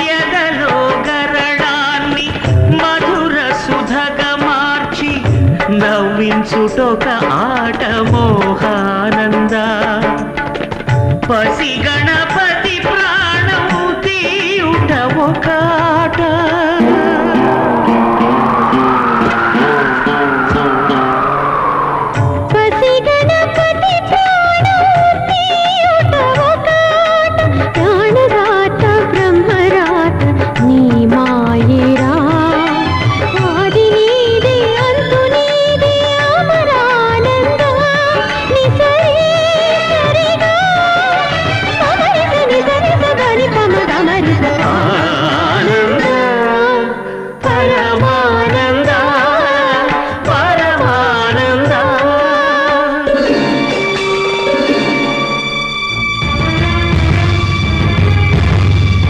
ఎదలో గరళాన్ని మధుర సుధగా మార్చి నవ్వించుటొక ఆట మోహానంద పసి గణపతి ప్రాణము తీయుట ఒకాట Marisa